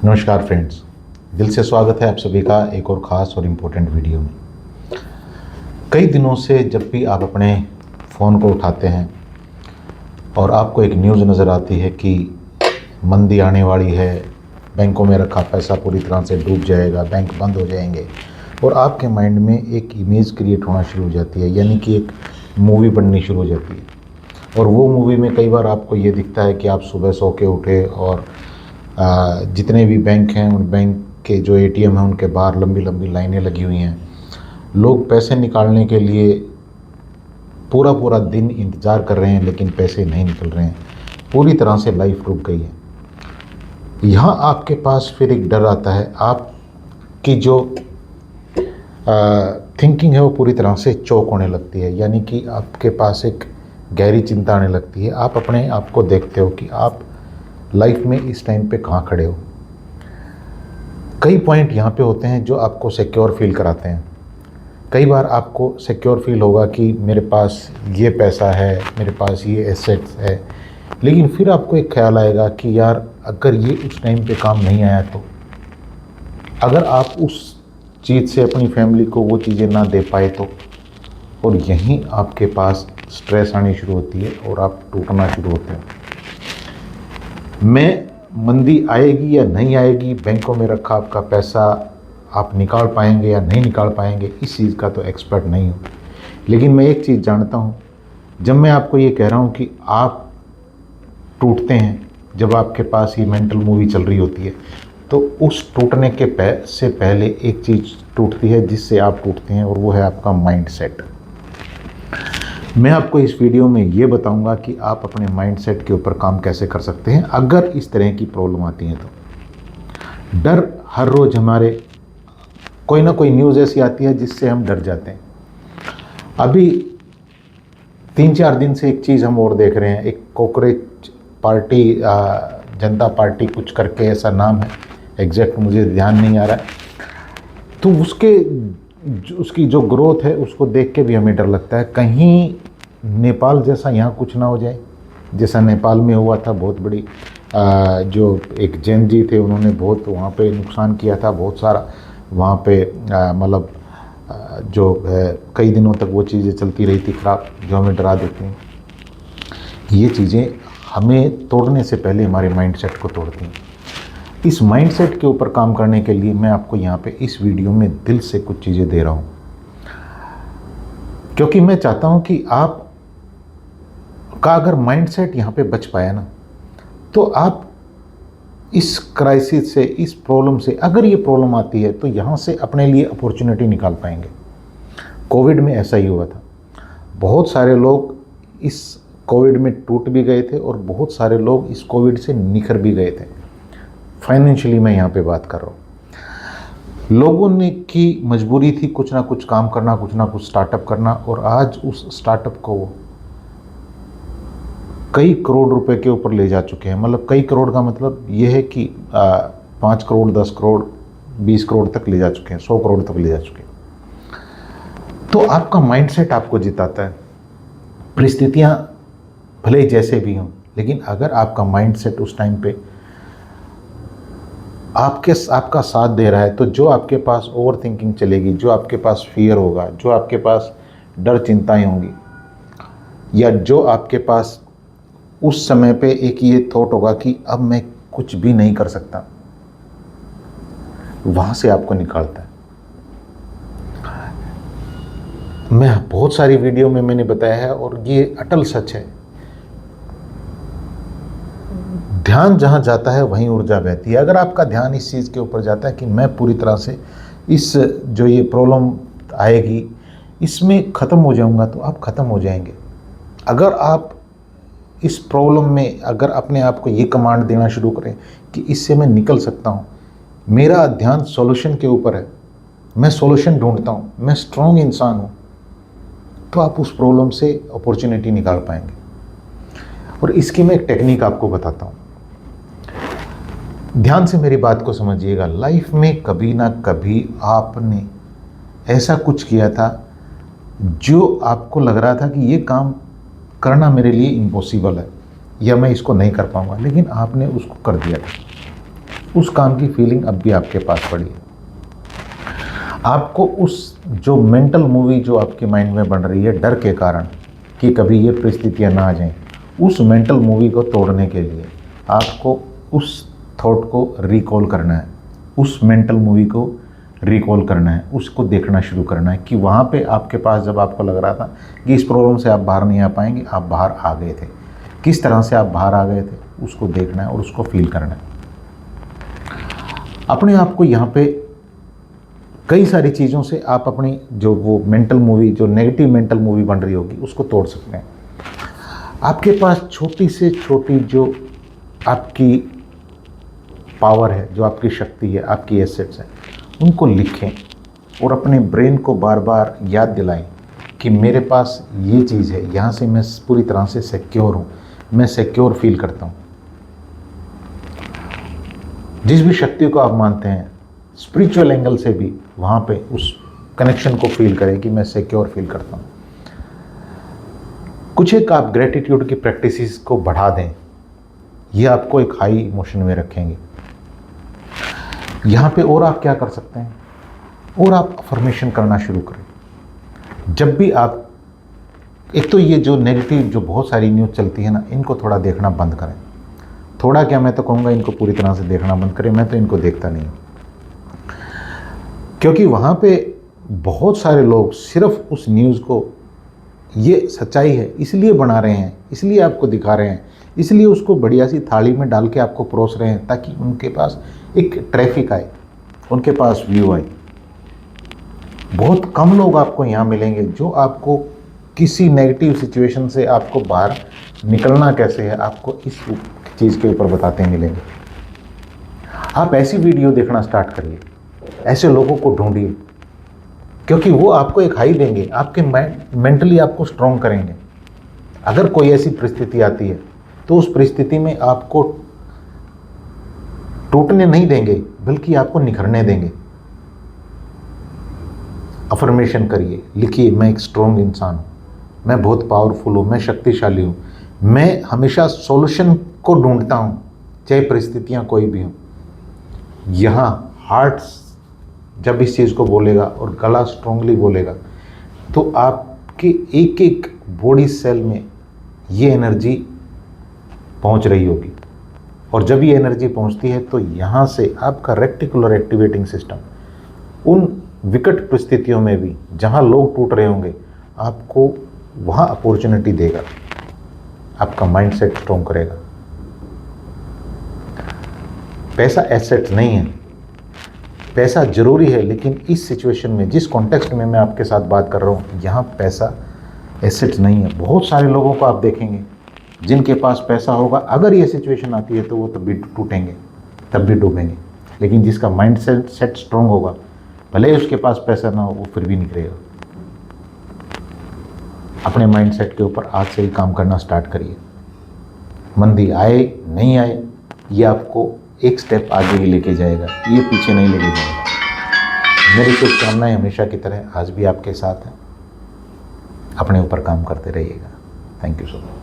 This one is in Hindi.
नमस्कार फ्रेंड्स, दिल से स्वागत है आप सभी का एक और ख़ास और इम्पोर्टेंट वीडियो में। कई दिनों से जब भी आप अपने फ़ोन को उठाते हैं और आपको एक न्यूज़ नज़र आती है कि मंदी आने वाली है, बैंकों में रखा पैसा पूरी तरह से डूब जाएगा, बैंक बंद हो जाएंगे, और आपके माइंड में एक इमेज क्रिएट होना शुरू हो जाती है, यानी कि एक मूवी बननी शुरू हो जाती है। और वो मूवी में कई बार आपको ये दिखता है कि आप सुबह सो के उठे और जितने भी बैंक हैं उन बैंक के जो एटीएम हैं उनके बाहर लंबी लंबी लाइनें लगी हुई हैं। लोग पैसे निकालने के लिए पूरा पूरा दिन इंतज़ार कर रहे हैं, लेकिन पैसे नहीं निकल रहे हैं। पूरी तरह से लाइफ रुक गई है। यहाँ आपके पास फिर एक डर आता है, आपकी जो थिंकिंग है वो पूरी तरह से चौक होने लगती है, यानी कि आपके पास एक गहरी चिंता आने लगती है। आप अपने आप को देखते हो कि आप लाइफ में इस टाइम पे कहाँ खड़े हो। कई पॉइंट यहाँ पे होते हैं जो आपको सिक्योर फील कराते हैं। कई बार आपको सिक्योर फील होगा कि मेरे पास ये पैसा है, मेरे पास ये एसेट्स है, लेकिन फिर आपको एक ख्याल आएगा कि यार अगर ये उस टाइम पे काम नहीं आया तो, अगर आप उस चीज़ से अपनी फैमिली को वो चीज़ें ना दे पाए तो, और यहीं आपके पास स्ट्रेस आनी शुरू होती है और आप टूटना शुरू होते हैं। मैं मंदी आएगी या नहीं आएगी, बैंकों में रखा आपका पैसा आप निकाल पाएंगे या नहीं निकाल पाएंगे, इस चीज़ का तो एक्सपर्ट नहीं हूँ। लेकिन मैं एक चीज़ जानता हूँ, जब मैं आपको ये कह रहा हूँ कि आप टूटते हैं, जब आपके पास ये मेंटल मूवी चल रही होती है, तो उस टूटने के से पहले एक चीज़ टूटती है जिससे आप टूटते हैं, और वो है आपका माइंड सेट। मैं आपको इस वीडियो में ये बताऊंगा कि आप अपने माइंडसेट के ऊपर काम कैसे कर सकते हैं अगर इस तरह की प्रॉब्लम आती है तो। डर हर रोज़ हमारे कोई ना कोई न्यूज़ ऐसी आती है जिससे हम डर जाते हैं। अभी 3-4 दिन से एक चीज़ हम और देख रहे हैं, एक कॉकरोच पार्टी, जनता पार्टी कुछ करके ऐसा नाम है, एग्जैक्ट मुझे ध्यान नहीं आ रहा है। तो उसकी जो ग्रोथ है उसको देख के भी हमें डर लगता है, कहीं नेपाल जैसा यहाँ कुछ ना हो जाए, जैसा नेपाल में हुआ था। बहुत बड़ी जो एक जैन जी थे, उन्होंने बहुत वहाँ पे नुकसान किया था, बहुत सारा वहाँ पे मतलब जो है कई दिनों तक वो चीज़ें चलती रही थी खराब, जो हमें डरा देती हैं। ये चीज़ें हमें तोड़ने से पहले हमारे माइंडसेट को तोड़ती हैं। इस माइंडसेट के ऊपर काम करने के लिए मैं आपको यहाँ पे इस वीडियो में दिल से कुछ चीज़ें दे रहा हूँ, क्योंकि मैं चाहता हूँ कि आप का अगर माइंडसेट यहाँ पे बच पाया ना, तो आप इस क्राइसिस से, इस प्रॉब्लम से, अगर ये प्रॉब्लम आती है तो यहाँ से अपने लिए अपॉर्चुनिटी निकाल पाएंगे। कोविड में ऐसा ही हुआ था। बहुत सारे लोग इस कोविड में टूट भी गए थे और बहुत सारे लोग इस कोविड से निखर भी गए थे। फाइनेंशियली मैं यहाँ पे बात कर रहा हूँ। लोगों ने की मजबूरी थी कुछ ना कुछ काम करना, कुछ ना कुछ स्टार्टअप करना, और आज उस स्टार्टअप को वो कई करोड़ रुपए के ऊपर ले जा चुके हैं। मतलब कई करोड़ का मतलब ये है कि 5 करोड़, 10 करोड़, 20 करोड़ तक ले जा चुके हैं, 100 करोड़ तक ले जा चुके हैं। तो आपका माइंडसेट आपको जिताता है। परिस्थितियाँ भले जैसे भी हों, लेकिन अगर आपका माइंडसेट उस टाइम पे आपका साथ दे रहा है, तो जो आपके पास ओवर थिंकिंग चलेगी, जो आपके पास फियर होगा, जो आपके पास डर चिंताएं होंगी, या जो आपके पास उस समय पे एक ये थॉट होगा कि अब मैं कुछ भी नहीं कर सकता, वहाँ से आपको निकालता है। मैं बहुत सारी वीडियो में मैंने बताया है और ये अटल सच है, ध्यान जहाँ जाता है वहीं ऊर्जा बहती है। अगर आपका ध्यान इस चीज़ के ऊपर जाता है कि मैं पूरी तरह से इस जो ये प्रॉब्लम आएगी इसमें ख़त्म हो जाऊंगा, तो आप ख़त्म हो जाएंगे। अगर आप इस प्रॉब्लम में अगर अपने आप को ये कमांड देना शुरू करें कि इससे मैं निकल सकता हूँ, मेरा ध्यान सॉल्यूशन के ऊपर है, मैं सॉल्यूशन ढूंढता हूँ, मैं स्ट्रॉन्ग इंसान हूँ, तो आप उस प्रॉब्लम से अपॉर्चुनिटी निकाल पाएंगे। और इसकी मैं एक टेक्निक आपको बताता हूँ, ध्यान से मेरी बात को समझिएगा। लाइफ में कभी ना कभी आपने ऐसा कुछ किया था जो आपको लग रहा था कि ये काम करना मेरे लिए इम्पॉसिबल है या मैं इसको नहीं कर पाऊंगा, लेकिन आपने उसको कर दिया था। उस काम की फीलिंग अब भी आपके पास पड़ी है। आपको उस जो मेंटल मूवी जो आपके माइंड में बन रही है डर के कारण कि कभी ये परिस्थितियां ना आ जाएं, उस मेंटल मूवी को तोड़ने के लिए आपको उस थॉट को रिकॉल करना है, उस मेंटल मूवी को रिकॉल करना है, उसको देखना शुरू करना है कि वहाँ पे आपके पास जब आपको लग रहा था कि इस प्रॉब्लम से आप बाहर नहीं आ पाएंगे, आप बाहर आ गए थे, किस तरह से आप बाहर आ गए थे उसको देखना है और उसको फील करना है। अपने आप को यहाँ पे कई सारी चीज़ों से आप अपनी जो वो मेंटल मूवी, जो नेगेटिव मेंटल मूवी बन रही होगी, उसको तोड़ सकते हैं। आपके पास छोटी से छोटी जो आपकी पावर है, जो आपकी शक्ति है, आपकी एसेट्स हैं, उनको लिखें और अपने ब्रेन को बार बार याद दिलाएं कि मेरे पास ये चीज़ है, यहाँ से मैं पूरी तरह से सिक्योर हूँ, मैं सिक्योर फील करता हूँ। जिस भी शक्ति को आप मानते हैं, स्पिरिचुअल एंगल से भी वहाँ पे उस कनेक्शन को फील करें कि मैं सिक्योर फील करता हूँ। कुछ एक आप ग्रेटिट्यूड की प्रैक्टिसेस को बढ़ा दें, ये आपको एक हाई इमोशन में रखेंगे। यहाँ पे और आप क्या कर सकते हैं, और आप अफर्मेशन करना शुरू करें। जब भी आप, एक तो ये जो नेगेटिव जो बहुत सारी न्यूज़ चलती है ना, इनको थोड़ा देखना बंद करें। थोड़ा क्या, मैं तो कहूँगा इनको पूरी तरह से देखना बंद करें। मैं तो इनको देखता नहीं हूँ, क्योंकि वहाँ पे बहुत सारे लोग सिर्फ उस न्यूज़ को ये सच्चाई है इसलिए बना रहे हैं, इसलिए आपको दिखा रहे हैं, इसलिए उसको बढ़िया सी थाली में डाल के आपको परोस रहे हैं ताकि उनके पास एक ट्रैफिक आए, उनके पास व्यू आए। बहुत कम लोग आपको यहाँ मिलेंगे जो आपको किसी नेगेटिव सिचुएशन से आपको बाहर निकलना कैसे है, आपको इस चीज़ के ऊपर बताते मिलेंगे। आप ऐसी वीडियो देखना स्टार्ट करिए, ऐसे लोगों को ढूंढिए, क्योंकि वो आपको एक हाई देंगे, आपके मेंटली आपको स्ट्रॉन्ग करेंगे। अगर कोई ऐसी परिस्थिति आती है तो उस परिस्थिति में आपको टूटने नहीं देंगे, बल्कि आपको निखरने देंगे। अफर्मेशन करिए, लिखिए, मैं एक स्ट्रॉन्ग इंसान हूँ, मैं बहुत पावरफुल हूँ, मैं शक्तिशाली हूँ, मैं हमेशा सॉल्यूशन को ढूंढता हूँ, चाहे परिस्थितियाँ कोई भी हों। यहाँ हार्ट जब इस चीज़ को बोलेगा और गला स्ट्रांगली बोलेगा, तो आपके एक एक बॉडी सेल में ये एनर्जी पहुंच रही होगी, और जब ये एनर्जी पहुंचती है तो यहाँ से आपका रेक्टिकुलर एक्टिवेटिंग सिस्टम उन विकट परिस्थितियों में भी जहाँ लोग टूट रहे होंगे, आपको वहाँ अपॉर्चुनिटी देगा, आपका माइंडसेट स्ट्रॉन्ग करेगा। पैसा एसेट नहीं है, पैसा जरूरी है, लेकिन इस सिचुएशन में, जिस कॉन्टेक्स्ट में मैं आपके साथ बात कर रहा हूँ, यहाँ पैसा एसेट नहीं है। बहुत सारे लोगों को आप देखेंगे जिनके पास पैसा होगा, अगर ये सिचुएशन आती है तो वो तब भी टूटेंगे, तब भी डूबेंगे, लेकिन जिसका माइंड सेट स्ट्रॉन्ग होगा, भले ही उसके पास पैसा ना हो, वो फिर भी निकलेगा। अपने माइंड सेट के ऊपर आज से ही काम करना स्टार्ट करिए। मंदी आए नहीं आए, ये आपको एक स्टेप आगे ही लेके जाएगा, ये पीछे नहीं लेके जाएगा। मेरी शुभकामनाएं हमेशा की तरह आज भी आपके साथ हैं। अपने ऊपर काम करते रहिएगा। Thank you so much.